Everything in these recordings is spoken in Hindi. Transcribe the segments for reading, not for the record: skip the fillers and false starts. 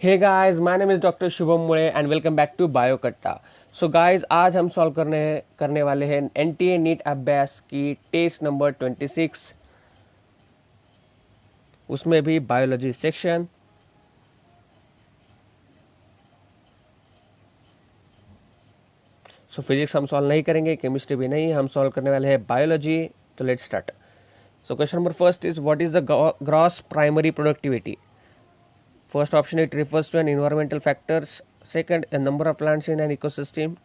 Hey guys, my name is doctor Shubham Mule and welcome back to Biokatta. So guys, आज हम सॉल्व करने वाले हैं एनटीए नीट अभ्यास की टेस्ट नंबर 26, उसमें भी बायोलॉजी सेक्शन। सो फिजिक्स हम सॉल्व नहीं करेंगे, केमिस्ट्री भी नहीं, हम सॉल्व करने वाले हैं बायोलॉजी। तो let's start. So question number first is what is the gross primary productivity? First option, it refers to an environmental factors. Second, a number of plants in an ecosystem.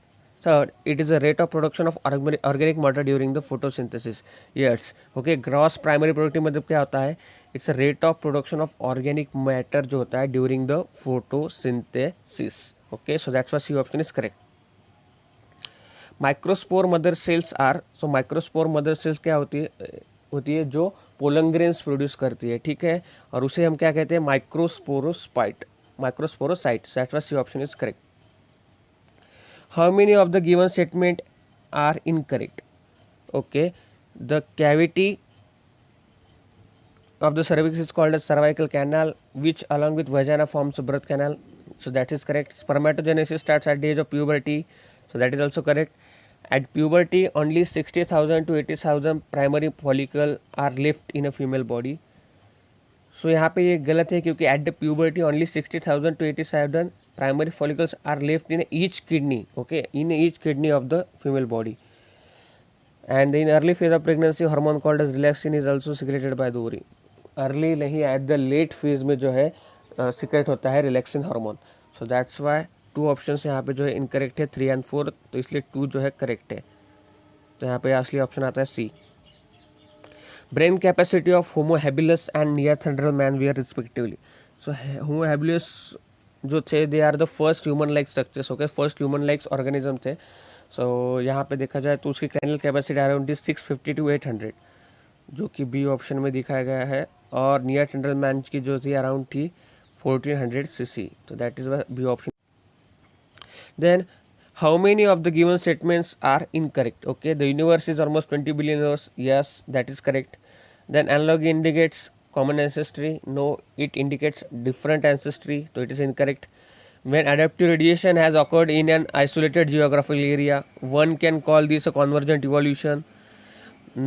Third, it is a rate of production of organic matter during the photosynthesis. Yes, okay. Gross primary productivity मतलब क्या होता है? It's a rate of production of organic matter जो होता है during the photosynthesis. Okay, so that's why C option is correct. Microspore mother cells are, so microspore mother cells क्या होती है जो पोलन प्रोड्यूस करती है, ठीक है, और उसे हम क्या कहते हैं? Microsporocyte. That's why C option is correct. How many of the given statement are incorrect? Okay, the cavity of the cervix is called as cervical canal, which along with vagina forms a birth canal. So that is correct. Spermatogenesis starts at the age of puberty. So that is also correct. At puberty, only 60,000 to 80,000 primary follicle are left in a female body. So यहाँ पे ये गलत है क्योंकि at the puberty only 60,000 to 80,000 primary follicles are left in each kidney. Okay, in each kidney of the female body. And in early phase of pregnancy, hormone called as relaxin is also secreted by the ovary. Early नहीं, एट द लेट फेज में जो है सीक्रेट होता है relaxin hormone. So that's why two option यहाँ पे जो है इनकरेक्ट है, 3 और 4, तो इसलिए 2 जो है करेक्ट है। तो यहाँ पे असली ऑप्शन आता है C. Brain capacity of homo habilis and neanderthal man were respectively. So homo habilis जो थे, they are the first human like structures. Okay, first human like organism थे। सो यहाँ पे देखा जाए तो उसकी क्रैनियल कैपेसिटी अराउंड 650 to 800, जो कि बी ऑप्शन में दिखाया गया है, और नियर टेंडरल मैन की जो थी अराउंड थी 1400 cc। तो that is B option. Then how many of the given statements are incorrect? Okay, the universe is almost 20 billion years. Yes, that is correct. Then analogy indicates common ancestry. No, it indicates different ancestry, तो it is incorrect. When adaptive radiation has occurred in an isolated geographical area, one can call this a convergent evolution.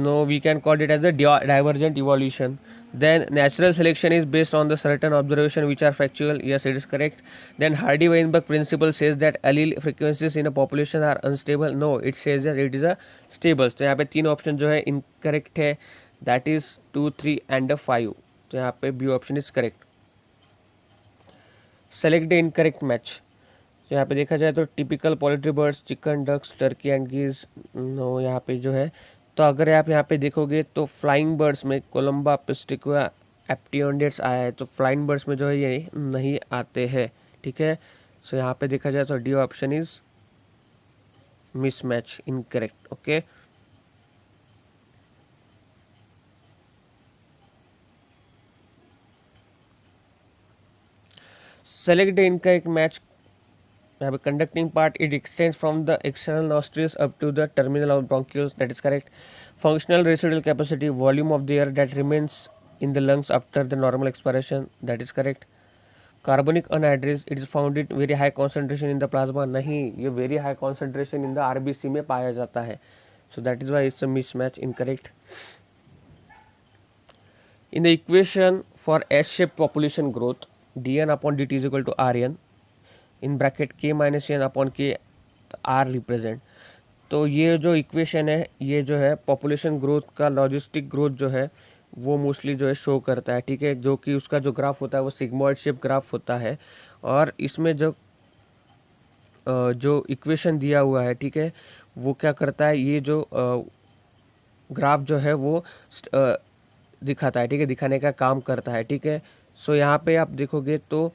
No, we can call it as the divergent evolution. Then natural selection is based on the certain observation which are factual. Yes, it is correct. Then Hardy-Weinberg principle says that allele frequencies in a population are unstable. No, it says that it is a stable. तो यहाँ पे 3 ऑप्शन जो है इनकरेक्ट है, दैट इज 2, 3 एंड 5। तो यहाँ पे B option is correct. Select the incorrect match. तो यहाँ पे देखा जाए तो typical poultry birds, chicken, ducks, turkey and geese, no यहाँ पे जो है। तो अगर आप यहाँ पे देखोगे तो फ्लाइंग बर्ड्स में कोलम्बा, पिस्टिकुआ, एप्टियोंडेट्स आया है, तो फ्लाइंग बर्ड्स में जो है ये नहीं आते हैं, ठीक है। सो यहाँ पे देखा जाए तो D option is mismatch, incorrect. Okay, select the incorrect match. We have a conducting part, it extends from the external nostrils up to the terminal of bronchioles. That is correct. Functional residual capacity, volume of the air that remains in the lungs after the normal expiration. That is correct. Carbonic anhydrous, it is found in very high concentration in the plasma. नहीं, ये very high concentration in the RBC में पाया जाता है. So that is why it's a mismatch, incorrect. In the equation for S-shaped population growth, dn upon dt is equal to rn in bracket k minus n upon k r represent. तो ये जो इक्वेशन है, ये जो है पॉपुलेशन ग्रोथ का लॉजिस्टिक ग्रोथ जो है वो मोस्टली जो है शो करता है, ठीक है, जो कि उसका जो ग्राफ होता है वो सिग्मॉइड शेप ग्राफ होता है। और इसमें जो इक्वेशन दिया हुआ है, ठीक है, वो क्या करता है, ये जो ग्राफ जो है वो दिखाता है, ठीक है, दिखाने का काम करता है, ठीक है। सो यहाँ पे आप देखोगे तो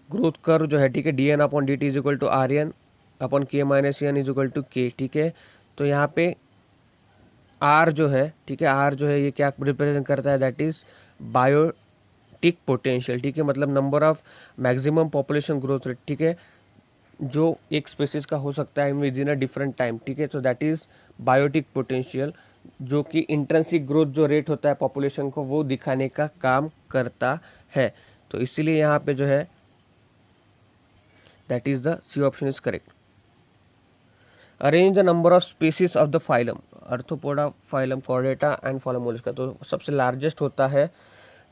ग्रोथ कर्व जो है, ठीक है, D N upon D T is equal to R N upon K minus N is equal to K, ठीक है। तो यहाँ पे आर जो है, ठीक है, आर जो है ये क्या रिप्रेजेंट करता है, दैट इज बायोटिक पोटेंशियल, ठीक है, मतलब number of maximum population growth rate, ठीक है, जो एक स्पेसिस का हो सकता है within a different time, ठीक है। So that is biotic potential. जो कि इंट्रिंसिक ग्रोथ जो रेट होता है पॉपुलेशन को वो दिखाने का काम करता है। तो इसीलिए यहाँ पे जो है that is the C option is correct. Arrange the number of species of the phylum, Arthropoda, phylum Chordata and phylum Mollusca. तो सबसे लार्जेस्ट होता है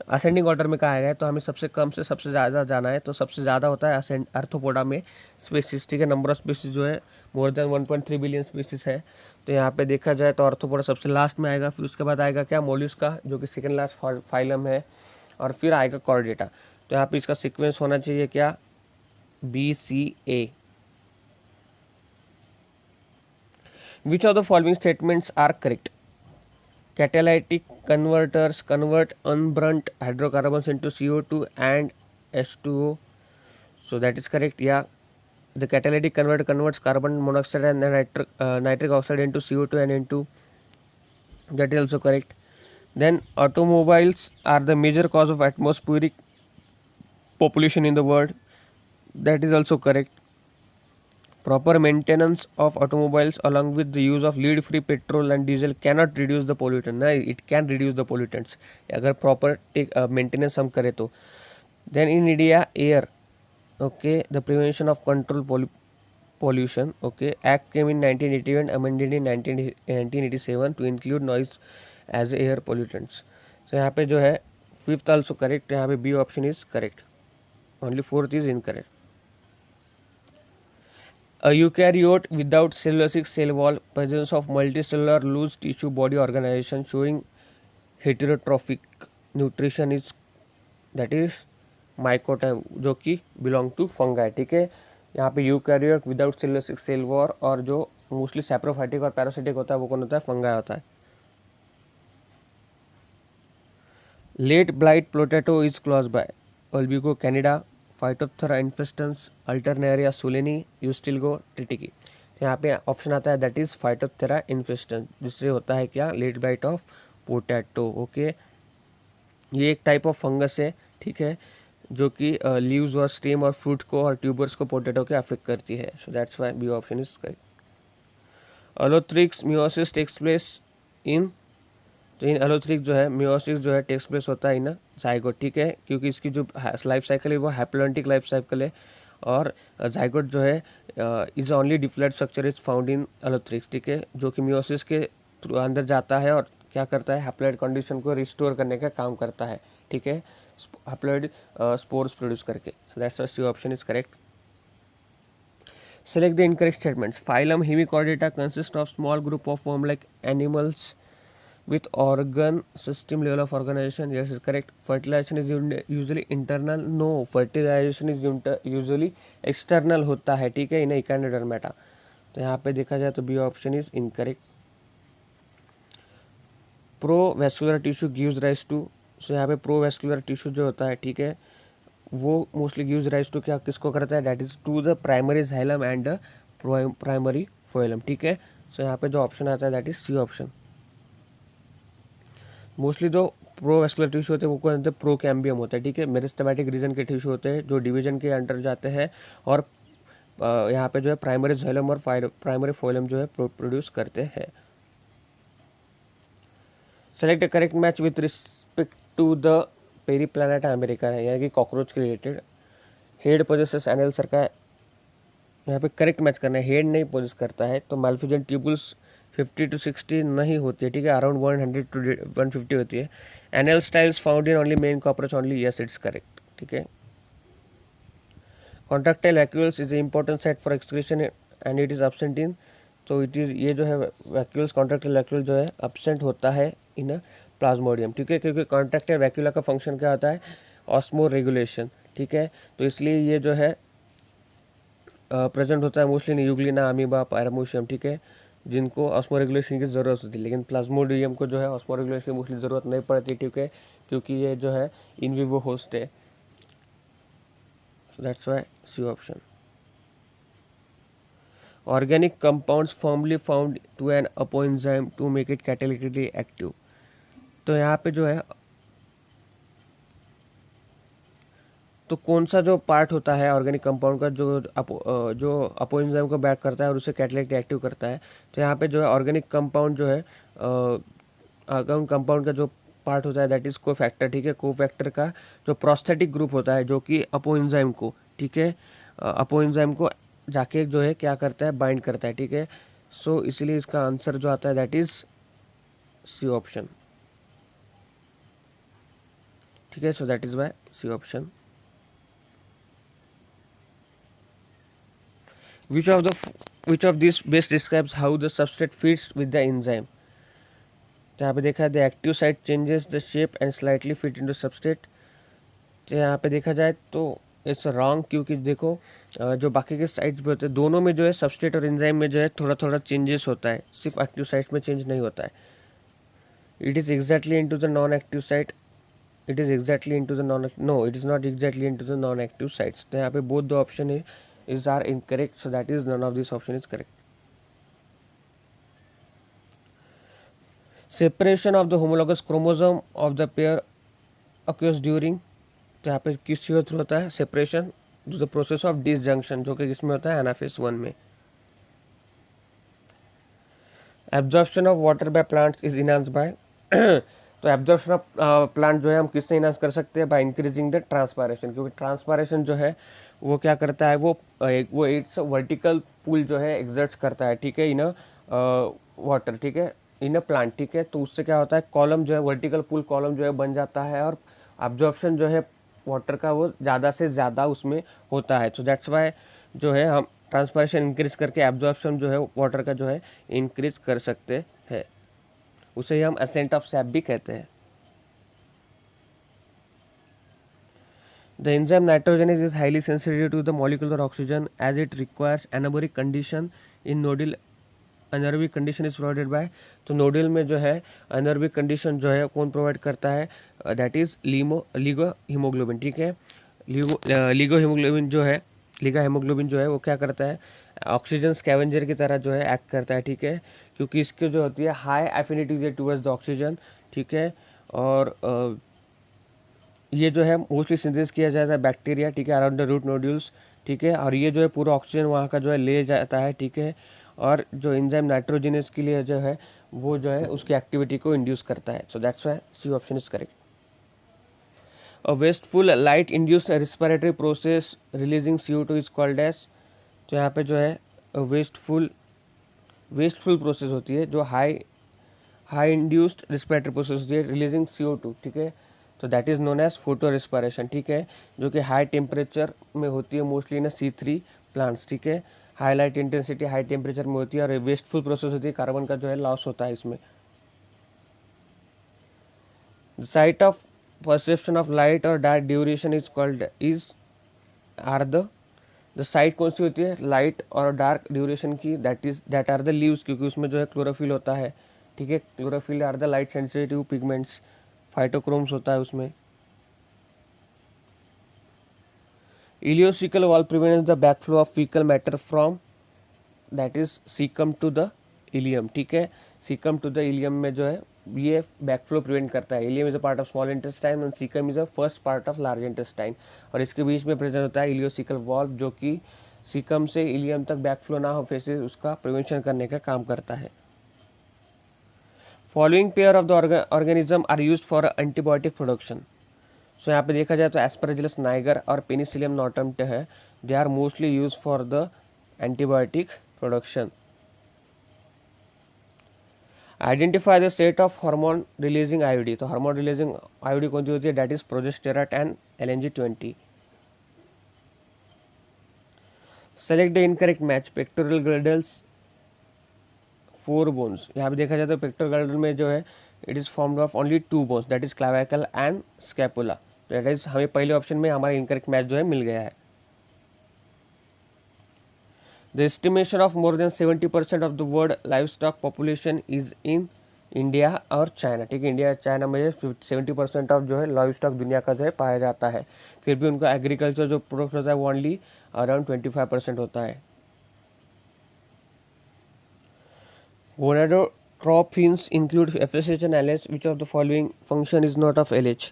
असेंडिंग ऑर्डर में कहा गया है, तो हमें सबसे कम से सबसे ज़्यादा जाना है, तो सबसे ज़्यादा होता है आर्थ्रोपोडा में स्पीसीज, ठीक है। नंबर ऑफ स्पीसीज जो है मोर देन 1.3 बिलियन स्पीसीज है। तो यहाँ पे देखा जाए तो आर्थ्रोपोडा सबसे लास्ट में आएगा, फिर उसके बाद आएगा क्या, मोलस्का जो कि सेकेंड लास्ट फाइलम है, और फिर आएगा कॉर्डेटा। तो यहाँ पे इसका सीक्वेंस होना चाहिए क्या, BCA। Which of the following statements are correct? Catalytic converters convert unburnt hydrocarbons into CO2 and H2O. So that is correct. Yeah, the catalytic converter converts carbon monoxide and nitric oxide into CO2 and N2. That is also correct. Then automobiles are the major cause of atmospheric pollution in the world. That is also correct. Proper maintenance of automobiles along with the use of lead-free petrol and diesel cannot reduce the pollutant. No, it can reduce the pollutants अगर proper maintenance हम करें तो. Then in India, air, okay, the prevention of control pollution, okay, act came in 1981, amended in 1987 to include noise as air pollutants. So यहाँ पे जो है fifth also correct, यहाँ पे B option is correct. Only fourth is incorrect. A eukaryote without cellulosic cell wall, presence of multicellular loose tissue body organization showing heterotrophic nutrition is, that is mycotyme, जो कि बिलोंग टू फंगाई, ठीक है। यहाँ पे eukaryote without cellulosic cell wall और जो मोस्टली सैप्रोफाइटिक और पैरासिटिक होता है वो कौन होता है, फंगाई होता है। Late blight potato is close by albugo candida, phytophthora infestans, alternaria solani, ustilago tritici. तो यहाँ पे ऑप्शन आता है दैट इज फाइटोप्थेरा इन्फेस्टेंस, जिससे होता है क्या, late blight of potato, okay. ये एक टाइप ऑफ फंगस है, ठीक है, जो कि लीव्स और स्टेम और फ्रूट को और ट्यूबर्स को पोटैटो के अफेक्ट करती है। So that's why B option is correct. Ulothrix meiosis takes place in, तो इन एलोथ्रिक जो है मियोसिस जो है टेक्स प्लेस होता है इन जाइगोट, ठीक है, क्योंकि इसकी जो लाइफ साइकिल है वो हैप्लोइडिक लाइफ साइकिल है, और जाइगोट जो है is only diploid structure is found in ulothrix, ठीक है, जो कि मियोसिस के अंदर जाता है और क्या करता है, हैप्लॉइड कंडीशन को रिस्टोर करने का काम करता है, ठीक है, हैप्लॉइड स्पोर्स प्रोड्यूस करके। So that's C option is correct. Select the incorrect statements. Phylum Hemichordata consists of small group of worm-like animals with organ system level of organization. Yes, is correct. Fertilization is usually internal. No, fertilization is usually external होता है, ठीक है, इन इकानोडर्मेटा। तो यहाँ पे देखा जाए तो B option is incorrect. Provascular tissue gives rise to, so यहाँ पे प्रोवैस्कुलर टिश्यू जो होता है, ठीक है, वो मोस्टली गिव्स राइज टू क्या, किसको करता है, that is to the primary xylem and the primary phloem, ठीक है। सो यहाँ पे जो ऑप्शन आता है that is C option. Mostly जो प्रोवैस्कुलर टिश्यू होते हैं वो कौन होते हैं, प्रोकैम्बियम होता है, ठीक है, मेरिस्टेमेटिक रीजन के टिश्यू होते हैं जो डिवीजन के अंडर जाते हैं, और यहाँ पे जो है प्राइमरी जाइलम और प्राइमरी फोइलम जो है प्रोड्यूस करते हैं। Select a correct match with respect to the Periplaneta America है, यानी कि कॉकरोच के related. Head possesses anal cerci, यहाँ पे करेक्ट मैच करना है, हेड नहीं पोजेस करता है, तो माल्फिजन ट्यूबुल्स 50 to 60 नहीं होती है, ठीक है, अराउंड 100 to 150 होती है। Anal styles found in only main cockroach only, yes it's correct, ठीक है। Contractile vacuoles is important site for excretion and it is absent in, तो इट इज, ये जो है वैक्यूल्स, कॉन्ट्रैक्टाइल वैक्यूल जो है एब्सेंट होता है इन प्लाज्मोडियम, ठीक है, क्योंकि कॉन्ट्रैक्टाइल वैक्यूला का फंक्शन क्या होता है, ऑस्मो रेगुलेशन, ठीक है, तो इसलिए ये जो है प्रेजेंट होता है मोस्टली इन यूग्लिना, अमीबा, पैरामोशियम, ठीक है, जिनको ऑस्मो रेगुलेशन की ज़रूरत होती है, लेकिन प्लाज्मोडियम को जो है ऑस्मो रेगुलेशन की मोस्टली ज़रूरत नहीं पड़ती, ठीक है, क्योंकि ये जो है इन विवो होस्ट है। That's why C option. Organic compounds formally found to an apoenzyme to make it catalytically active, तो यहाँ पे जो है तो कौन सा जो पार्ट होता है ऑर्गेनिक कंपाउंड का जो अपो एंजाइम को बैक करता है और उसे कैटालिटिक एक्टिव करता है, तो यहाँ पे जो है ऑर्गेनिक कंपाउंड जो है ऑर्गेनिक कंपाउंड का जो पार्ट होता है दैट इज कोफैक्टर, ठीक है। कोफैक्टर का जो प्रोस्थेटिक ग्रुप होता है जो कि अपो एंजाइम को, ठीक है, अपो एंजाइम को जाके जो है क्या करता है, बाइंड करता है, ठीक है। सो इसीलिए इसका आंसर जो आता है दैट इज सी ऑप्शन, ठीक है। So that is why C option. Which of the which of these best describes how the substrate fits with the enzyme? तो यहाँ पे देखा है the active site changes the shape and slightly fit into substrate. तो यहाँ पे देखा जाए तो इट्स रॉन्ग, क्योंकि देखो जो बाकी के साइट्स भी होते हैं दोनों में जो है सबस्ट्रेट और एंजाइम में जो है थोड़ा थोड़ा चेंजेस होता है, सिर्फ एक्टिव साइट्स में चेंज नहीं होता है। It is exactly into the non active site, it is exactly into the non, no it is not exactly into the non active sites. तो यहाँ पे बोथ द ऑप्शन है is are incorrect, so that is none of this option is correct. Separation of the homologous chromosome of the pair occurs during, तो यहाँ पे किस चीज थ्रू होता है separation, the process of disjunction, जो कि किसमें होता है एनाफेज 1 में। Absorption of water by plants is enhanced by, तो एब्जॉर्प्शन ऑफ प्लांट जो है हम किससे इनहांस कर सकते हैं, बाय इंक्रीजिंग द ट्रांसपायरेशन, क्योंकि ट्रांसपायरेशन जो है वो क्या करता है, वो इट्स वर्टिकल पुल जो है एग्जर्ट्स करता है, ठीक है, इन वाटर, ठीक है, इन अ प्लांट, ठीक है। तो उससे क्या होता है कॉलम जो है वर्टिकल पुल कॉलम जो है बन जाता है और एब्जॉर्प्शन जो है वाटर का वो ज़्यादा से ज़्यादा उसमें होता है। सो दैट्स वाई जो है हम ट्रांसपायरेशन इंक्रीज करके एब्जॉर्प्शन जो है वाटर का जो है इंक्रीज कर सकते हैं, उसे ही हम असेंट ऑफ सैप भी कहते हैं। The enzyme nitrogenase is highly sensitive to the molecular oxygen as it requires anaerobic condition in nodal, anaerobic condition is provided by, तो नोडल में जो है anaerobic condition जो है कौन प्रोवाइड करता है, दैट इज लीगो हीमोग्लोबिन, ठीक है। लीगो हीमोग्लोबिन जो है, लीगा हीमोग्लोबिन जो है वो क्या करता है ऑक्सीजन स्कैवेंजर की तरह जो है एक्ट करता है, ठीक है, क्योंकि इसकी जो होती है high affinity towards the oxygen, ठीक है। और ये जो है मोस्टली सिंथेसिस किया जाता है बैक्टीरिया, ठीक है, अराउंड द रूट नोड्यूल्स, ठीक है, और ये जो है पूरा ऑक्सीजन वहाँ का जो है ले जाता है, ठीक है। और जो एंजाइम नाइट्रोजनस के लिए जो है वो जो है उसकी एक्टिविटी को इंड्यूस करता है। So that's why C option is correct. A wasteful light induced respiratory process releasing CO2 is called as, तो यहाँ पे जो है वेस्टफुल प्रोसेस होती है जो हाई इंड्यूस्ड रेस्पिरेटरी प्रोसेस होती है रिलीजिंग CO2, ठीक है। तो that is known as photo respiration, ठीक है, जो कि हाई टेम्परेचर में होती है मोस्टली इन C3 प्लांट्स, ठीक है। High light intensity high temperature में होती है और वेस्टफुल प्रोसेस होती है, कार्बन का जो है लॉस होता है इसमें। The site of perception of light और dark duration is called is are the site कौन सी होती है लाइट और डार्क ड्यूरेशन की, दैट आर द लीव्स, क्योंकि उसमें जो है क्लोरोफिल होता है, ठीक है। Chlorophyll are the light sensitive pigments, phytochromes होता है उसमें। Ileocaecal valve prevents the backflow of faecal matter from, that is caecum to the ileum, ठीक है। सीकम टू द इलियम में जो है ये बैकफ्लो प्रिवेंट करता है। Ilium is a part of small intestine and caecum is a first part of large intestine, और इसके बीच में प्रेजेंट होता है इलियोसिकल वॉल्व जो कि सीकम से इलियम तक बैकफ्लो ना हो फिर उसका प्रिवेंशन करने का काम करता है। Following pair of the organism are used for antibiotic production, so यहाँ पे देखा जाए तो एस्परजिलस नाइगर और पेनिसिलियम नोटम है, they are mostly use for the antibiotic production. Identify the set of hormone releasing IUD, तो हार्मोन रिलीजिंग आईओडी कौन सी होती है, that is progesterone and LNG-20। Select the incorrect match, pectoral girdles 4 bones, यहाँ पे देखा जाए तो पेक्टोरल गिल्डल में जो है it is formed of only 2 bones, that is clavicle and scapula, that is हमें पहले ऑप्शन में हमारा इनकरेक्ट मैच जो है मिल गया है। The estimation of more than 70% of the world live stock population is in India और चाइना, ठीक है। इंडिया और चाइना में 70% ऑफ जो है लाइव स्टॉक दुनिया का जो है पाया जाता है, फिर भी उनका एग्रीकल्चर जो प्रोडक्ट होता है वो ओनली अराउंड 25% होता है। Gonadotropins include FSH and LH. Which of the following function is not of LH?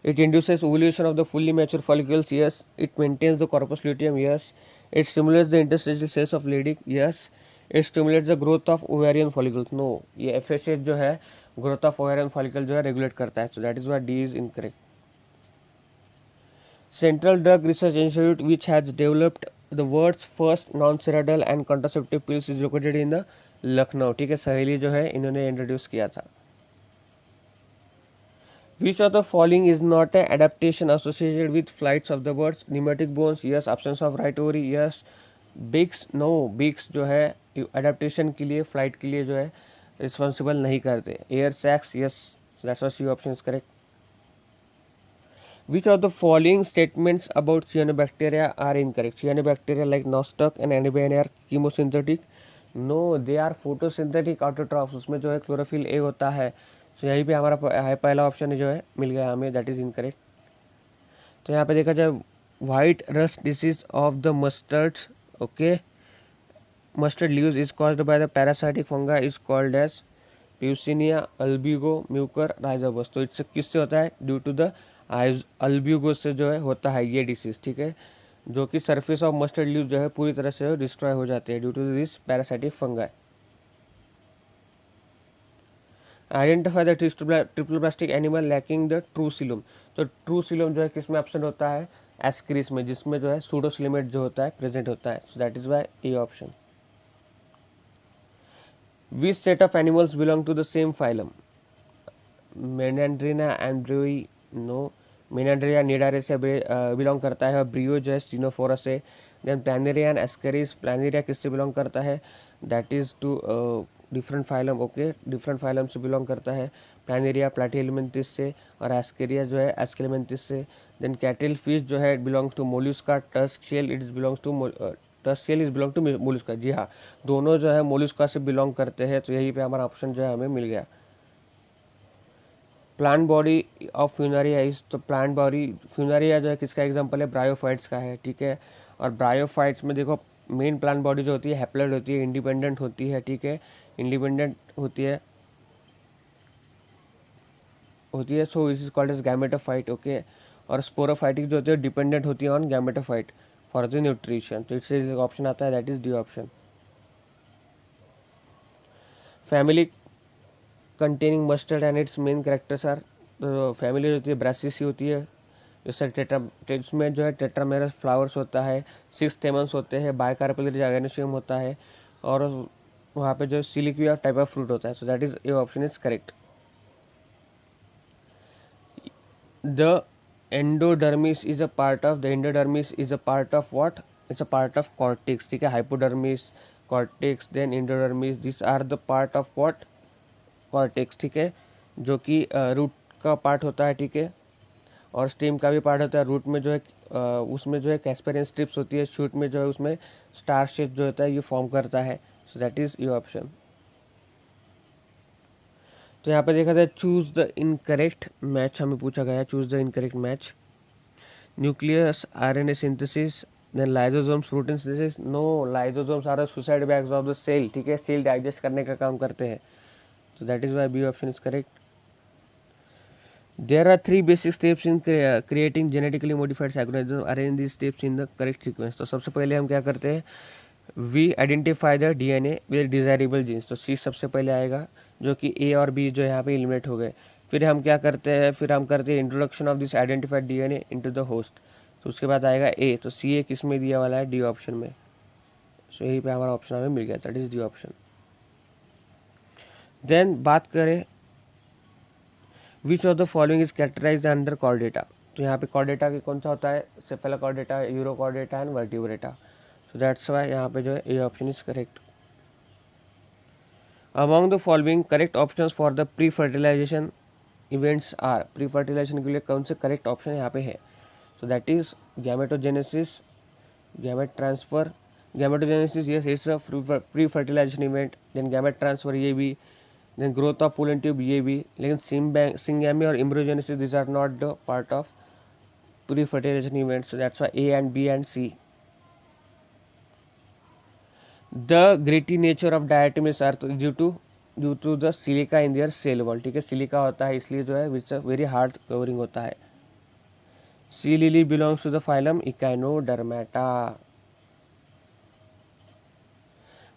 It induces ovulation of the fully mature follicles, yes. It maintains the corpus luteum, yes. It stimulates the interstitial cells of Leydig, yes. It stimulates the growth of ovarian follicles, no. ये FSH जो है growth of ovarian follicle जो है regulate करता है, so that is why D is incorrect. Central Drug Research Institute, which has developed the world's first non-steroidal and contraceptive pills, is located in the Lucknow. ठीक है, सहेली जो है इन्होंने इंट्रोड्यूस किया था. Which of the following is not an adaptation associated with flights of the birds? Pneumatic bones, yes. Absence of right ovary, yes. Beaks, no. Beaks जो है adaptation के लिए, flight के लिए जो है responsible नहीं करते. Air sacs, yes. So that's why C option is correct. Which of the following statements about cyanobacteria are incorrect? Cyanobacteria like nostoc and anabaena are chemosynthetic. No, they are photosynthetic autotrophs. उसमें जो है क्लोरोफिल ए होता है. तो यहीं पे हमारा पहला ऑप्शन जो है मिल गया हमें, दैट इज इनकरेक्ट. तो यहाँ पे देखा जाए white rust disease of the mustards, okay. Mustard leaves is caused by the parasitic fungus is called as puccinia, albugo, mucor, rhizopus. तो इससे किससे होता है? ड्यू टू द अल्ब्यूगो से जो है होता है ये डिसीज, ठीक है, जो कि सरफेस ऑफ मस्टर्ड लीव जो है पूरी तरह से डिस्ट्रॉय हो जाते हैं due to this parasitic fungi. Identify the triple plastic animal lacking the true coelom. तो ट्रू सीलम जो है किस में एब्सेंट होता है? एस्क्रिस में, जिसमें जो है सूडोसिलेमेट जो होता है प्रेजेंट होता है. So that is why A option. Which set of animals belong to the same phylum? Meandrina and ब्रियोई, नो. मेनाड्रिया निडारे से बिलोंग करता है और ब्रियो जो है स्टीनोफोरस से. Then Planaria and Ascaris, Planaria किससे बिलोंग करता है? That is two different phylum, okay, different phylum से बिलोंग करता है. प्लानेरिया प्लाटीहेलमिन्थिस से और एस्केरिया जो है एस्केलेमिन्थिस से. देन कैटल फिश जो है belongs to mollusca. Tusk shell it is belongs to tusk shell is belong to mollusca. जी हाँ, दोनों जो है मोलुस्का से बिलोंग करते हैं. तो यहीं पे हमारा ऑप्शन जो है हमें मिल गया. Plant body of Funaria is, तो प्लांट बॉडी फ्यूनारिया जो है किसका एग्जांपल है? ब्रायोफाइट्स का है, ठीक है. और ब्रायोफाइट्स में देखो मेन प्लांट बॉडी जो होती है हैप्लॉइड होती है, इंडिपेंडेंट होती है, ठीक है, इंडिपेंडेंट होती है so it is called as gametophyte, okay. और स्पोरोफाइटिक जो होती है डिपेंडेंट होती है on gametophyte for the nutrition. तो इससे ऑप्शन आता है that is D option. Family containing mustard and its main characters are, family जो होती है ब्रासिसी होती है, जैसे इसमें जो है टेट्रामेरस फ्लावर्स होता है, 6 स्टेमन्स होते हैं, बायकार्पेल ऑर्गेनिशियम होता है और वहाँ पे जो सिलिक्विया टाइप ऑफ फ्रूट होता है. So that is A option is correct. The endodermis is a part of, the endodermis is a part of what? It's a part of cortex, ठीक है. Hypodermis, cortex, then endodermis, this are the part of what? Cortex, ठीक है, जो कि रूट का पार्ट होता है, ठीक है, और स्टेम का भी पार्ट होता है. रूट में जो है उसमें जो है कैस्पेरियन स्ट्रिप्स होती है, शूट में जो है उसमें स्टार शेप जो होता है ये फॉर्म करता है. So that is your option. तो यहाँ पे देखा जाए चूज द इनकरेक्ट मैच हमें पूछा गया है. Choose the incorrect match. Nucleus, RNA synthesis, then lysosomes, protein synthesis. No, lysosomes are suicide bags of the cell, ठीक है, सेल डाइजेस्ट करने का काम करते हैं. So that is why B option is correct. There are 3 basic steps in creating genetically modified organisms. Arrange these steps in the correct sequence. तो सबसे पहले हम क्या करते हैं? We identify the DNA with desirable genes. तो C सबसे पहले आएगा, जो कि A और B जो यहाँ पे एलिमिनेट हो गए. फिर हम क्या करते हैं? फिर हम करते हैं introduction of this identified DNA into the host. तो उसके बाद आएगा A. तो C किस में दिया वाला है? D ऑप्शन में. सो यहीं पे हमारा ऑप्शन हमें मिल गया, that is D option. Then बात करें which of the following is characterize under Chordata. तो यहाँ पे कॉर्डेटा के कौन सा होता है? Cephalochordata, Urochordata and Vertebrata. So that's why यहाँ पे जो है A option is correct. Among the following correct options for the pre fertilization events are. Pre fertilization के लिए कौन से करेक्ट ऑप्शन यहाँ पे है? So that is gametogenesis, gamete transfer. Gametogenesis yes it's a pre fertilisation event. Then gamete transfer ये भी. Then growth of pollen tube ये भी. लेकिन सिंगैमी और embryogenesis this are not the part of pre fertilisation event. So that's why A and B and C. The gritty nature of diatoms are due to the silica in their cell wall, ठीक है, सिलिका होता है इसलिए जो है विच वेरी हार्ड कवरिंग होता है. Sea lily belongs to the phylum Echinodermata.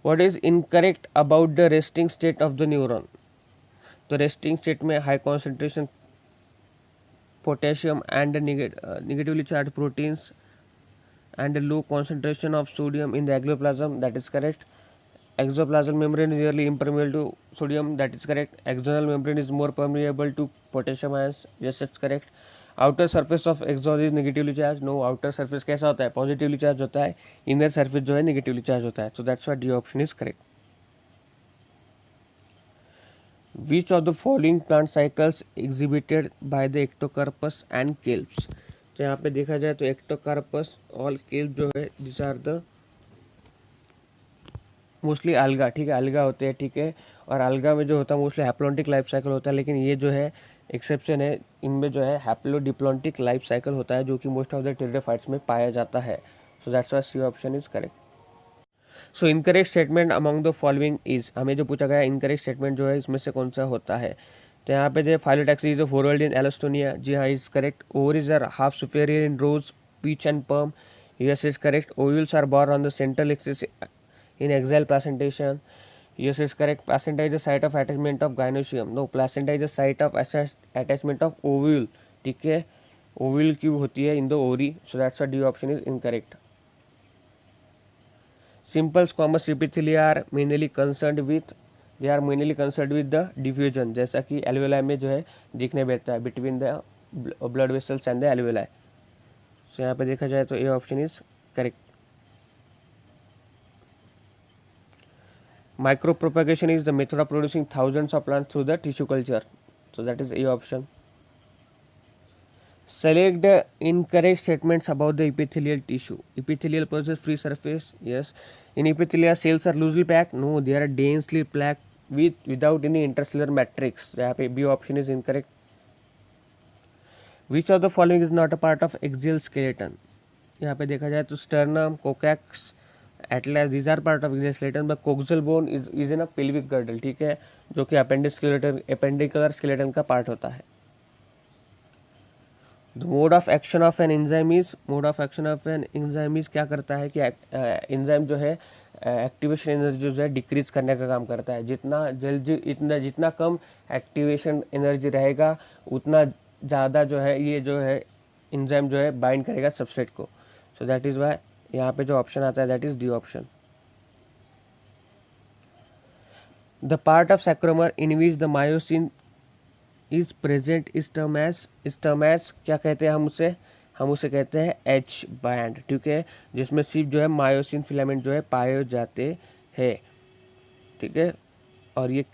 What is incorrect about the resting state of the neuron? तो रेस्टिंग स्टेट में high concentration potassium and negatively charged proteins and a low concentration of sodium in the exoplasm. That is correct. Exoplasmal membrane is nearly impermeable to sodium. That is correct. Axonal membrane is more permeable to potassium ions. Yes, that's correct. Outer surface of axon is negatively charged. No, outer surface कैसा होता है? Positively charged होता है. Inner surface जो है negatively charged होता है. So that's why D option is correct. Which of the following plant cycles exhibited by the ectocarpus and kelps? तो यहाँ पे देखा जाए तो ectocarpus और kelp जो है these are the mostly alga, ठीक है, alga होते हैं, ठीक है, और alga में जो होता है मोस्टली हैप्लोडिप्लॉन्टिक लाइफ साइकिल होता है, लेकिन ये जो है एक्सेप्शन है, इनमें जो है हैप्लोडिप्लॉन्टिक लाइफ साइकिल होता है जो कि मोस्ट ऑफ द टेरिडोफाइट्स में पाया जाता है. So that's why C option is correct. So incorrect statement among the following is, हमें जो पूछा गया इनकरेक्ट स्टेटमेंट जो है इसमें से कौन सा होता है. तो यहाँ पे जो फाइलोटैक्सी इज अ फोरवर्ल्ड इन एलोस्टोनिया. जी हाँ, is correct. Ovaries are half superior in rose, peach and plum. Yes is correct. Ovules are borne on the central axis in axial placentation. Yes, is correct. Placenta is the site of attachment of gynoecium. No, placenta is the site of attachment of ovule. ठीक है, ovule क्यों होती है in the ovary? So that's why D option is incorrect. Simple squamous epithelia are mainly concerned with the diffusion, जैसा कि alveoli में जो है दिखने मिलता है between the blood vessels and the alveoli. So यहाँ पे देखा जाए तो A option is correct. Micropropagation is the method of producing thousands of plants through the tissue culture. So that is A option. Select the incorrect statements about the epithelial tissue. Epithelial possesses free surface. Yes. In epithelia, cells are loosely packed. No, they are densely packed without any intercellular matrix. B option is incorrect. Which of the following is not a part of axial skeleton? यहाँ पे देखा जाए तो sternum, coccix, Atlas, these are part of axial skeleton, but coxal bone is in a pelvic girdle, ठीक है, जो कि appendicular skeleton का part होता है. The mode of action of an enzyme is क्या करता है कि enzyme जो है एक्टिवेशन एनर्जी जो है डिक्रीज करने का काम करता है. जितना कम एक्टिवेशन एनर्जी रहेगा उतना ज़्यादा जो है ये जो है एंजाइम जो है बाइंड करेगा सबस्ट्रेट को. सो दैट इज वाई यहाँ पे जो ऑप्शन आता है that is D option. The part of sarcomere in which the myosin is present is term as क्या कहते हैं हम उसे कहते हैं एच बैंड, ठीक है, जिसमें सिर्फ जो है मायोसिन फिलामेंट जो है पाए जाते हैं, ठीक है, और ये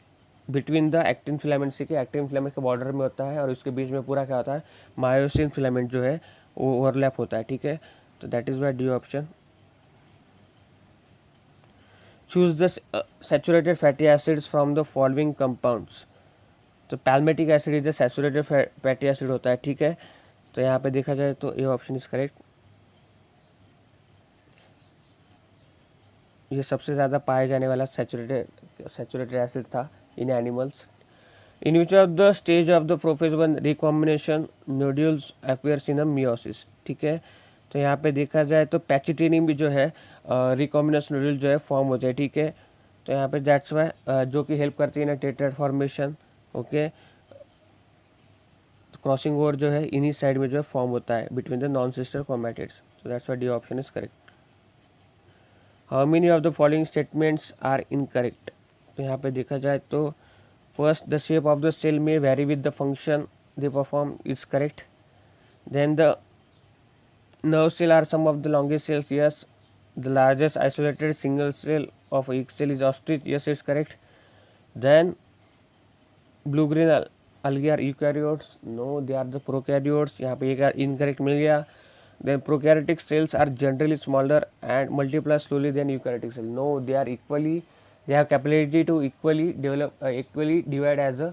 बिटवीन द एक्टिन फिलामेंट से एक्टिन फिलामेंट के बॉर्डर में होता है और उसके बीच में पूरा क्या होता है मायोसिन फिलामेंट जो है वो ओवरलैप होता है, ठीक है. तो that is why D option. Choose the saturated fatty acids from the following compounds. तो palmitic acid is the saturated fatty acid होता है, ठीक है. तो यहाँ पे देखा जाए तो ये ऑप्शन इज करेक्ट. ये सबसे ज़्यादा पाए जाने वाला सैचुरेटेड एसिड था in animals. In which of the stage of the prophase one recombination nodules appears in a meiosis, ठीक है. तो यहाँ पे देखा जाए तो पैचिटिनिम भी जो है रिकॉम्बिनेशन नोड्यूल जो है फॉर्म होते हैं, ठीक है. तो यहाँ पे दैट्स वाई जो कि हेल्प करती है ना टेट्राइड फॉर्मेशन, ओके. क्रॉसिंग ओवर जो है इन्हीं साइड में जो है फॉर्म होता है between the non sister chromatids. So that's why D option is correct. How many of the following statements are incorrect. तो यहाँ पे देखा जाए तो first the shape of the cell में vary with the function they perform is correct. Then the nerve cell are some of the longest cells. Yes. The largest isolated single cell of each cell is ostrich. Yes, it's correct. Then blue green algae are eukaryotes. No, they are the prokaryotes. यहाँ पे एक incorrect मिल गया. Then prokaryotic cells are generally smaller and multiply slowly than eukaryotic cells. No, they are equally. They have capability to equally divide as a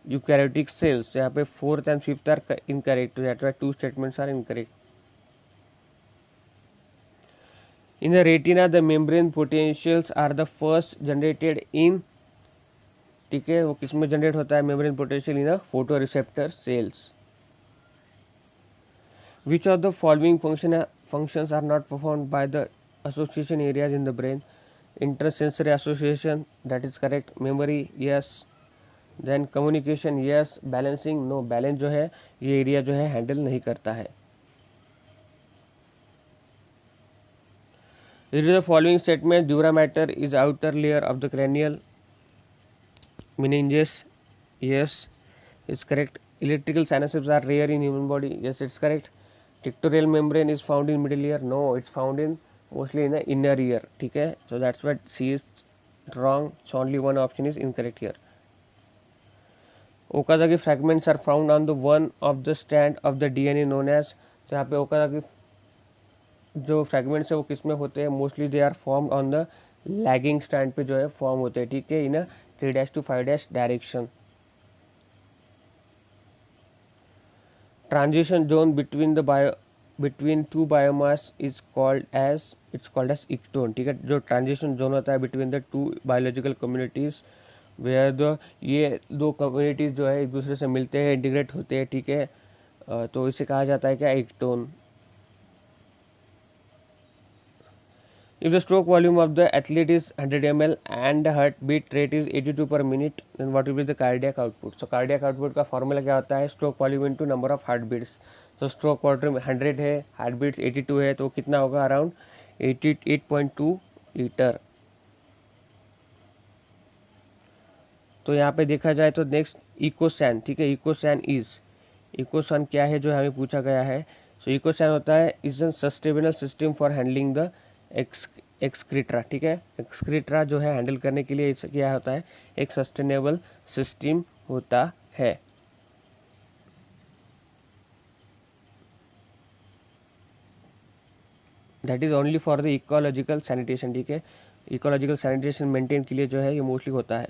eukaryotic cells. यहाँ पे fourth and fifth are incorrect. That's why two statements are incorrect. In the retina, the membrane potentials are the first generated in, ठीक है, वो किसमें जनरेट होता है membrane potential in photo receptor cells. Which of the following functions are not performed by the association areas in the brain? Intersensory association, that is correct. Memory, yes. Then communication, yes. Balancing, no. Balance जो है ये एरिया जो है हैंडल नहीं करता है. It is the following statement: dura mater is outer layer of the cranial meninges. Yes, it's correct. Electrical synapses are rare in human body. Yes, it's correct. Pictorial membrane is found in middle ear. No, it's found in mostly in the inner ear. ठीक है, so that's what C is wrong. So only one option is incorrect here. Okazaki fragments are found on the one of the strand of the DNA known as. तो यहाँ पे ओकाजाकी जो फ्रैगमेंट्स है वो किस में होते हैं? Mostly they are formed on the lagging stand पे जो है फॉर्म होते हैं. ठीक है, in 3' to 5' direction. Transition zone between two biomass is called as ectone. ठीक है, जो ट्रांजिशन जोन होता है between the two biological communities where the ये दो कम्युनिटीज जो है एक दूसरे से मिलते हैं, इंटीग्रेट होते हैं. ठीक है, तो इसे कहा जाता है क्या? ectone. If the stroke volume of the athlete is 100 ml and the heartbeat rate is 82 per minute, then what will be the cardiac output? So cardiac output का फॉर्मूला क्या होता है? Stroke volume into number of heart beats. तो स्ट्रोक वॉल्यूम 100 है, हार्ट बीट्स 82 है, तो कितना होगा? Around 88.2 litre. तो यहाँ पे देखा जाए तो नेक्स्ट इकोसैन. ठीक है, इकोसैन क्या है जो हमें पूछा गया है? सो इकोसैन होता है is an sustainable system for handling the excreta. ठीक है, एक्सक्रीट्रा जो है हैंडल करने के लिए क्या होता है? एक सस्टेनेबल सिस्टम होता है. That is only for the ecological sanitation. ठीक है, इकोलॉजिकल सैनिटेशन मेंटेन के लिए जो है ये मोस्टली होता है.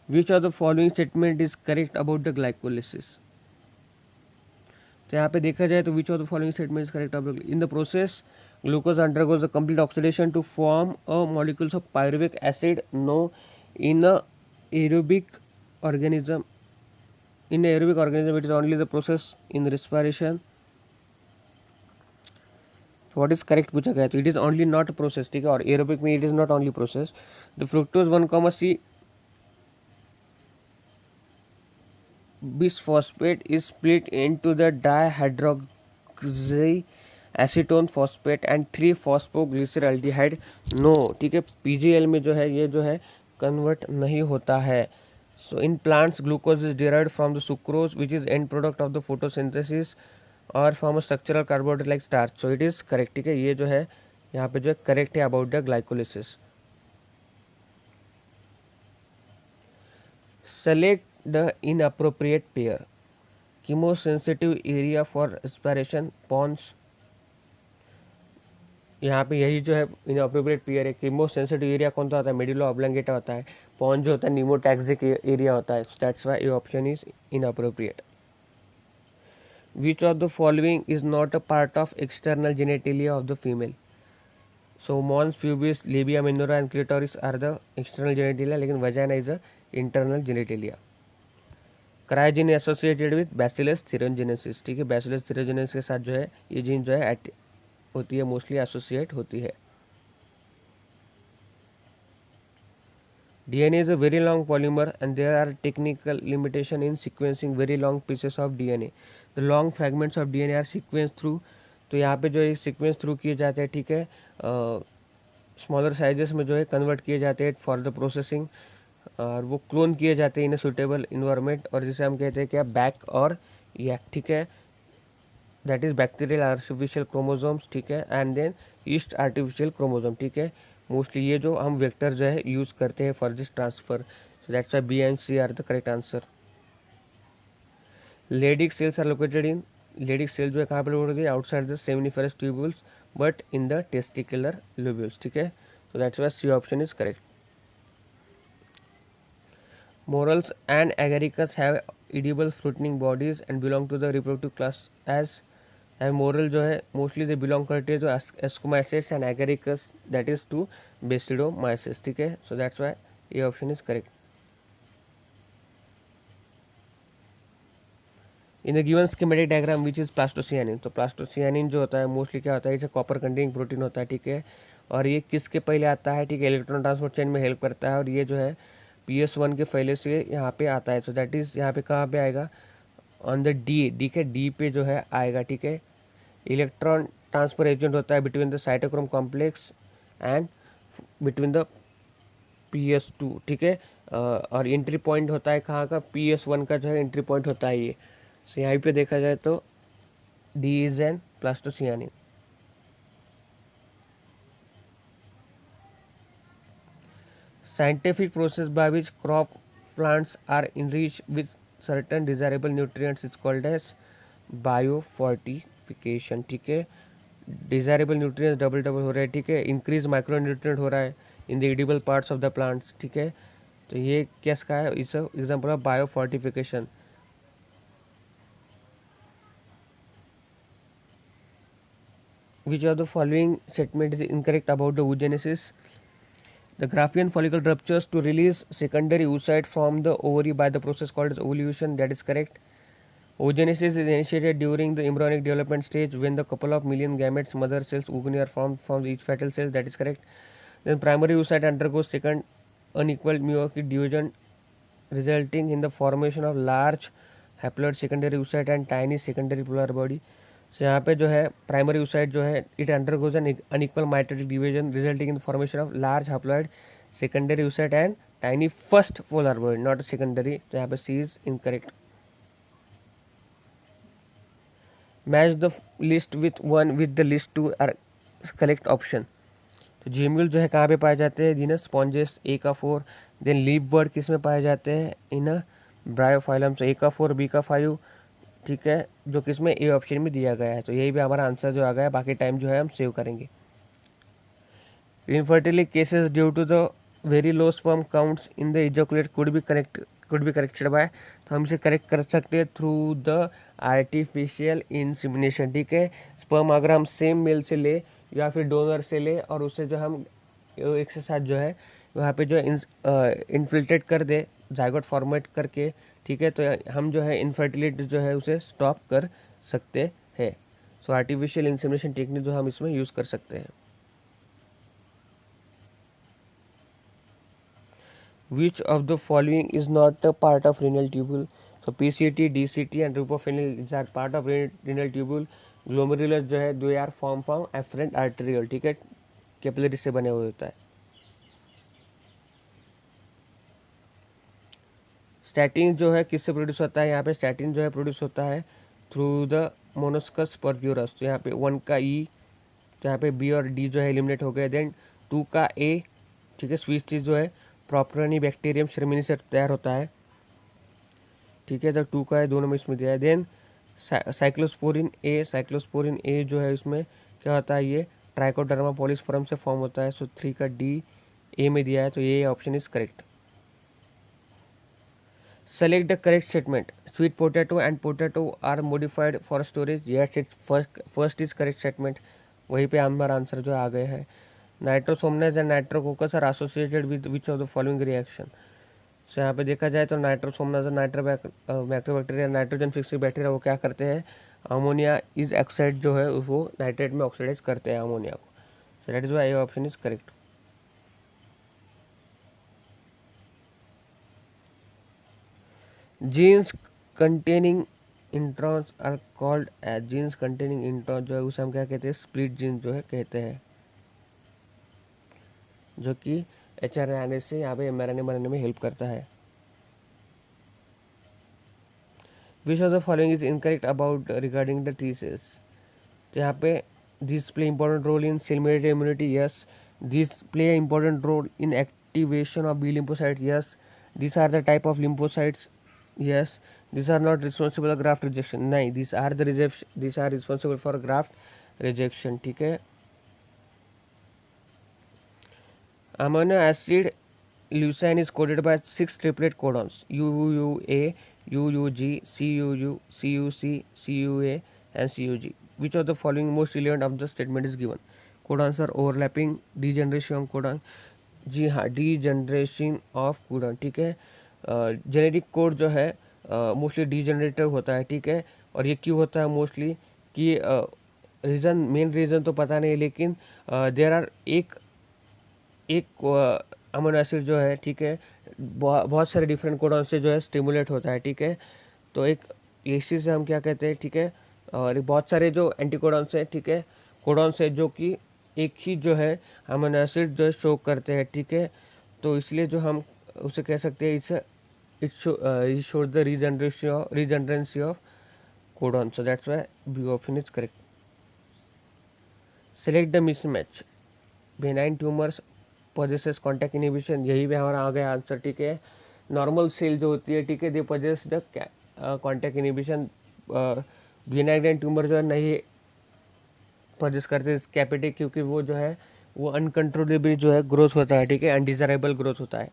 Which of the following statement is correct about the glycolysis? तो यहाँ पे देखा जाए तो which of the following statement is correct about in the process glucose undergoes the complete oxidation to form a molecules of pyruvic acid. No, in a aerobic organism it is only the process in respiration. what is correct पूछा गया तो it is only not a process. ठीक है, और aerobic में it is not only process. the fructose 1,C bisphosphate is split into the dihydroxy acetone phosphate and 3-phosphoglyceraldehyde. No, ठीक है, पीजीएल में जो है ये जो है कन्वर्ट नहीं होता है. So in plants, glucose is derived from the sucrose, which is end product of the photosynthesis, or from a structural carbohydrate like starch. So it is correct. ठीक है, ये जो है यहाँ पे जो है correct है about the glycolysis. Select the inappropriate pair. Chemosensitive area for respiration, pons. यहाँ पे यही जो है इनअप्रोप्रिएट पेयर है. कीमोसेंसिटिव एरिया कौन सा होता है? मेडुला ऑब्लंगेटा होता है. पॉन जो होता है नीमोटैक्सिक एरिया होता है. दैट्स व्हाई ये option is inappropriate. Which of the following is not a part of external genitalia of the female? So mons, pubis, labia minora and clitoris are the external genitalia, लेकिन vagina is a internal genitalia. Cryogen associated with bacillus thuringiensis. ठीक है, बैसिलस थीरोजेनेसिस के साथ जो है ये जीन जो है होती है, मोस्टली एसोसिएट होती है. DNA is a very long polymer and there are technical limitation in sequencing very long pieces of DNA. The long fragments of DNA are sequenced through. तो यहाँ पे जो है सीक्वेंस थ्रू किए जाते हैं. ठीक है, स्मॉलर साइजेस में जो है कन्वर्ट किए जाते हैं फॉर द प्रोसेसिंग, और वो क्लोन किए जाते हैं इन सुटेबल इन्वायरमेंट, और जिसे हम कहते हैं क्या? बैक और यैक. ठीक है, that is bacterial artificial chromosomes. ठीक है, and then yeast artificial chromosome. ठीक है, मोस्टली ये जो हम वेक्टर जो है यूज करते हैं for this transfer. So that's why B and C are the correct answer. Leydig cells are located in. Leydig cell जो है कहाँ पे लोकेटेड होती है? Outside the seminiferous tubules but in the testicular lobules. ठीक है, so that's why C option is correct. Morels and agaricus have edible fruiting bodies and belong to the reproductive class as. Morel जो है मोस्टली दे बिलोंग करते हैं तो ascomycetes and agaricus that is to basidiomycetes. ठीक है, सो दैट्स व्हाई ये option is correct. In the given schematic diagram which is plastocyanin, तो प्लास्टोसियानिन जो होता है मोस्टली क्या होता है, इसे कॉपर कंटेनिंग प्रोटीन होता है, ठीक है। और ये किसके पहले आता है, ठीक है, इलेक्ट्रॉन ट्रांसपोर्ट चेन में हेल्प करता है, और ये जो है PS1 के पहले से यहाँ पे आता है। सो दैट इज़ यहाँ पे कहाँ पे आएगा, ऑन द डी, ठीक है, डी पे जो है आएगा, ठीक है। इलेक्ट्रॉन ट्रांसफर एजेंट होता है between the cytochrome complex and between the PS2, ठीक है। और एंट्री पॉइंट होता है कहाँ का, PS1 का जो है एंट्री पॉइंट होता है ये। सो यहाँ पे देखा जाए तो D is an plastocyanin. Scientific process by which crop plants are enriched with certain desirable nutrients is called as biofortification, ठीक है। डिजायरेबल न्यूट्रिएंट्स डबल डबल हो रहा है, ठीक है। इंक्रीज माइक्रो न्यूट्रिएंट हो रहा है in the edible parts of the plants, ठीक है। तो ये किसका है, इस example of biofortification. Which of the following statement is incorrect about the oogenesis? The Graafian follicle ruptures to release secondary oocyte from the ovary by the process called as ovulation. That is correct. Oogenesis is initiated during the embryonic development stage when the couple of million gametes mother cells oogonia are formed from each fetal cell. That is correct. Then primary oocyte undergoes second unequal meiotic division resulting in the formation of large haploid secondary oocyte and tiny secondary polar body. So यहाँ पे जो है प्राइमरी oocyte जो है it undergoes an unequal mitotic division resulting in the formation of large haploid secondary oocyte and tiny first polar body, not secondary. तो यहाँ पे C is incorrect. Match the list with one with the list two are correct option. तो जेम्यूल जो है कहाँ पे पाए जाते हैं, जीनस स्पॉन्जेस ए का 4। देन लीफ बर्ड किस में पाए जाते हैं, इन ब्रायोफाइलम, से ए का 4 बी का 5, ठीक है, जो किस में ए ऑप्शन में दिया गया है। तो यही भी हमारा आंसर जो आ गया है, बाकी टाइम जो है हम सेव करेंगे। Infertility cases due to the very low sperm counts in the ejaculate could be corrected by, तो हम इसे करेक्ट कर सकते हैं थ्रू द आर्टिफिशियल इंसिमिनेशन, ठीक है। स्पर्म अगर हम सेम मेल से ले या फिर डोनर से ले और उससे जो हम एक से साथ जो है वहाँ पे जो इन्फिल्ट्रेट कर दे जाइगोट फॉर्मेट करके, ठीक है, तो हम जो है इनफर्टिलिटी जो है उसे स्टॉप कर सकते हैं। सो आर्टिफिशियल इंसिमिनेशन टेक्निक जो हम इसमें यूज़ कर सकते हैं। Which of the following is not a part of renal tubule? So PCT, DCT and rupophenyl are part of renal tubule. Glomerulus जो है दो यार फॉर्म afferent arteriole, ठीक है, कैपिलरी से बने हुए होता है। स्टैटिन जो है किससे प्रोड्यूस होता है, यहाँ पे स्टैटिन जो है प्रोड्यूस होता है थ्रू द मोनोस्कस परब्यूरस। तो यहाँ पे 1 का E, तो यहाँ पे B और D जो है एलिमिनेट हो गए। देन 2 का A, ठीक है, स्वीच चीज जो है प्रोपरनी बैक्टीरियम शर्मिनी से तैयार होता है, ठीक है, तो 2 का है, दोनों में इसमें दिया है। देन साइक्लोस्पोरिन ए जो है इसमें क्या होता है, ये ट्राइकोडर्मा पॉलिस्पर्म से फॉर्म होता है। सो 3 का D ए में दिया है, तो ये option is correct. Select the correct statement. Sweet potato and potato are modified for storage. Yes, it's first is correct statement. वहीं पे हमारा आंसर जो आ गए हैं। Nitrosomonas and nitrococcus are associated with which of the following reaction. So यहाँ पे देखा जाए तो nitrosomonas nitrobacteria nitrogen fixing bacteria वो क्या करते हैं, अमोनिया इज ऑक्साइड जो है वो नाइट्रेट में ऑक्सीडाइज करते हैं अमोनिया को। So that is why A option is correct. Genes containing introns are called as, genes containing intron जो है उसे हम क्या कहते हैं, स्प्लिट जीन जो है कहते हैं, जो कि HRNA से यहाँ पे mRNA बनाने में हेल्प करता है। Which of the following is incorrect about regarding the T cells? तो यहाँ पे this play important role in cell mediated immunity, yes. This play important role in activation of B lymphocytes, yes. This are the type of lymphocytes, yes. These are not responsible for graft rejection, नहीं, these are responsible for graft rejection, ठीक है। Amino acid leucine is coded by 6 triplet codons UUA, UUG, CUU, CUC, CUA and CUG. Which of the following most relevant of the statement is given? Codons are overlapping, degeneration of codon, जी हाँ, degeneration of codon, ठीक है। जेनेटिक कोड जो है मोस्टली डीजनरेटिव होता है, ठीक है। और ये क्यों होता है मोस्टली कि रीज़न, मेन रीज़न तो पता नहीं, लेकिन देर आर एक अमीनो एसिड जो है, ठीक है, बहुत सारे डिफरेंट कोडॉन से जो है स्टिमुलेट होता है, ठीक है। तो एक इसी से हम क्या कहते हैं, ठीक है। और बहुत सारे जो एंटीकोडॉन्स है, ठीक है, कोडॉन्स है जो कि एक ही जो है अमीनो एसिड जो है शो करते हैं, ठीक है। तो इसलिए जो हम उसे कह सकते हैं, it shows the degeneracy of codon, so that's why B option is correct. Select the mismatch, benign tumours possesses contact inhibition, यही भी हमारा आ गया आंसर, ठीक है। नॉर्मल सेल जो होती है, ठीक है, they possess the contact inhibition. Benign tumour जो है नहीं पोजेस करते कैपिटी, क्योंकि वो जो है वो अनकंट्रोलेबल जो है ग्रोथ होता है, ठीक है, अनडिजायरेबल ग्रोथ होता है।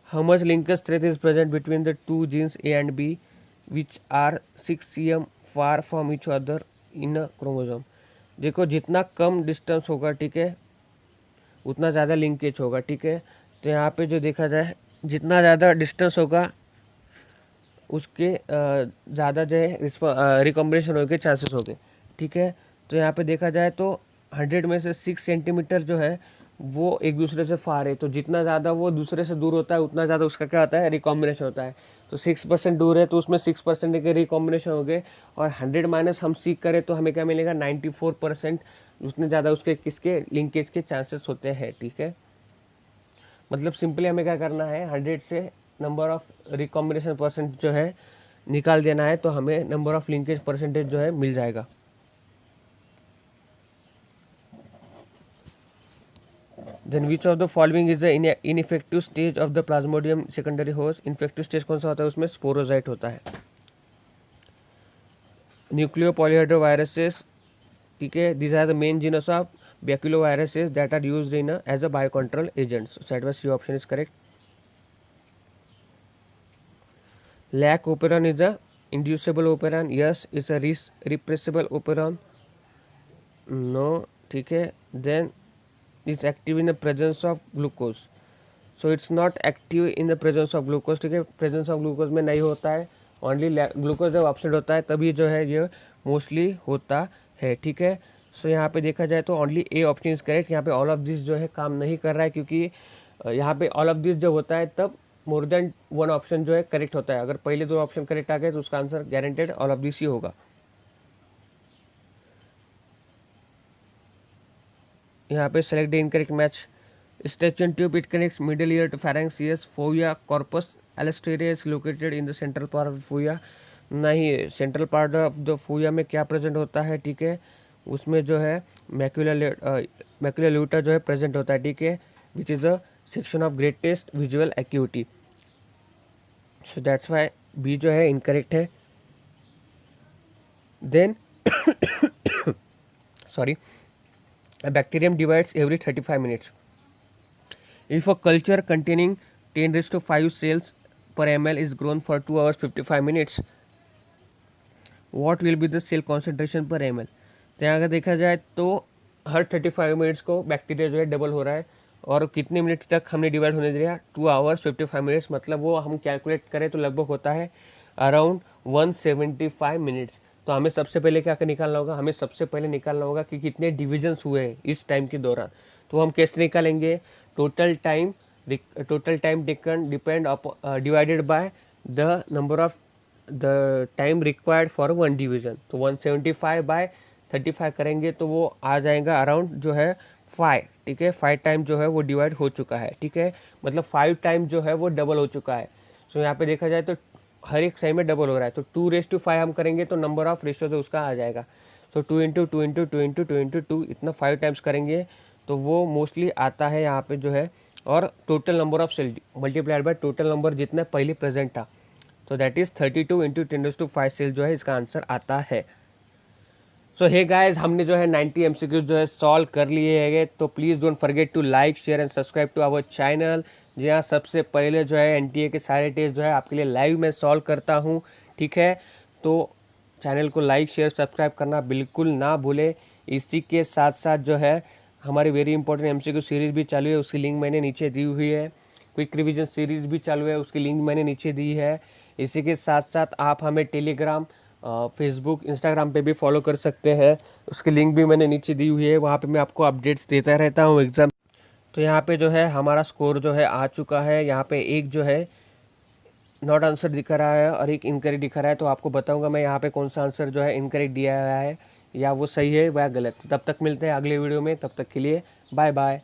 How much linkage thread is present between the two genes A and B which are 6 cm far from each other in a chromosome. देखो, जितना कम डिस्टेंस होगा, ठीक है, उतना ज़्यादा लिंकेज होगा, ठीक है। तो यहाँ पे जो देखा जाए, जितना ज़्यादा डिस्टेंस होगा उसके ज़्यादा जो है रिकॉम्बिनेशन होने के चांसेस होंगे, ठीक है। तो यहाँ पे देखा जाए तो 100 में से 6 सेंटीमीटर जो है वो एक दूसरे से फार है। तो जितना ज़्यादा वो दूसरे से दूर होता है उतना ज़्यादा उसका क्या होता है, रिकॉम्बिनेशन होता है। तो 6% दूर है तो उसमें 6% के रिकॉम्बिनेशन हो गए, और 100 माइनस हम सीख करें तो हमें क्या मिलेगा, 94%। उतने ज़्यादा उसके किसके लिंकेज के चांसेस होते हैं, ठीक है। मतलब सिंपली हमें क्या करना है, 100 से नंबर ऑफ रिकॉम्बिनेशन परसेंट जो है निकाल देना है, तो हमें नंबर ऑफ लिंकेज परसेंटेज जो है मिल जाएगा। Then which of the following is the ineffective stage of the Plasmodium secondary host. Infective stage कौन सा होता है, उसमें स्पोरोजाइट होता है। न्यूक्लियो पॉलीहेड्रोवायरसेस, ठीक है, these are the main genus of baculoviruses that are used in as a biocontrol agents. So that was C option is correct. Lac operon is a inducible operon. Yes, it's a repressible operon. No, ठीक है. Then it's active in the presence of glucose. So it's not active in the presence of glucose, ठीक है, presence of glucose में नहीं होता है, ओनली ग्लूकोज जब ऑब्सेंट होता है तभी जो है ये मोस्टली होता है, ठीक है। सो यहाँ पे देखा जाए तो only A option is correct. यहाँ पे ऑल ऑफ दिस जो है काम नहीं कर रहा है, क्योंकि यहाँ पे ऑल ऑफ दिस जब होता है तब मोर देन वन ऑप्शन जो है करेक्ट होता है। अगर पहले दो ऑप्शन करेक्ट आ गए तो उसका answer guaranteed all of this he होगा। यहाँ पे select the incorrect match. Stachyon tube, it connects middle ear to pharynx. Yes. Fovea, corpus allosteria is located in the central part of the fovea. नहीं, central part of the foyer में क्या प्रेजेंट होता है, ठीक है, उसमें जो है मैक्यूला ल्यूटा जो है प्रेजेंट होता है, ठीक है, which is a section of greatest visual acuity. So that's why B जो है इनकरेक्ट है। Then sorry, bacterium divides every 35 minutes. If a culture containing 10 raised to 5 cells per ml is grown for 2 hours 55 minutes, what will be the cell concentration per ml? तो यहाँ अगर देखा जाए तो हर 35 मिनट्स को बैक्टीरिया जो है डबल हो रहा है, और कितने मिनट तक हमने डिवाइड होने दिया, 2 hours 55 minutes, मतलब वो हम कैलकुलेट करें तो लगभग होता है अराउंड 175 मिनट्स। तो हमें सबसे पहले क्या निकालना होगा, हमें सबसे पहले निकालना होगा कि कितने डिविजन्स हुए हैं इस टाइम के दौरान। तो हम कैसे निकालेंगे, total time taken divided by the number of the time required for one division. तो 175 बाय 35 करेंगे तो वो आ जाएगा अराउंड जो है 5, ठीक है, 5 टाइम जो है वो डिवाइड हो चुका है, ठीक है, मतलब 5 टाइम जो है वो डबल हो चुका है। सो यहाँ पे देखा जाए तो हर एक टाइम में डबल हो रहा है, तो 2:5 हम करेंगे तो नंबर ऑफ रेशियो तो उसका आ जाएगा। सो 2 × 2 × 2 × 2 × 2 इतना 5 टाइम्स करेंगे तो वो मोस्टली आता है यहाँ पे जो है, और total number of cell multiplied by total number जितना पहले प्रेजेंट था, तो दैट इज 32 × 10⁵ सेल जो है इसका आंसर आता है। सो हे गाइस, हमने जो है 90 MCQ जो है सॉल्व कर लिए हैं, तो please don't forget to like share and subscribe to our channel, जहाँ सबसे पहले जो है NTA के सारे टेस्ट जो है आपके लिए लाइव में सॉल्व करता हूँ, ठीक है। तो चैनल को लाइक शेयर सब्सक्राइब करना बिल्कुल ना भूले। इसी के साथ साथ जो है हमारी वेरी इंपॉर्टेंट MCQ सीरीज भी चालू है, उसकी लिंक मैंने नीचे दी हुई है। क्विक रिवीजन सीरीज भी चालू है, उसकी लिंक मैंने नीचे दी है। इसी के साथ साथ आप हमें टेलीग्राम, फेसबुक, इंस्टाग्राम पे भी फॉलो कर सकते हैं, उसकी लिंक भी मैंने नीचे दी हुई है। वहाँ पे मैं आपको अपडेट्स देता रहता हूँ एग्ज़ाम। तो यहाँ पे जो है हमारा स्कोर जो है आ चुका है। यहाँ पे एक जो है नॉट आंसर दिखा रहा है और एक इनकरेक्ट दिखा रहा है, तो आपको बताऊंगा मैं यहाँ पे कौन सा आंसर जो है इनकरेक्ट दिया हुआ है या वो सही है या गलत। तब तक मिलते हैं अगले वीडियो में, तब तक के लिए बाय बाय।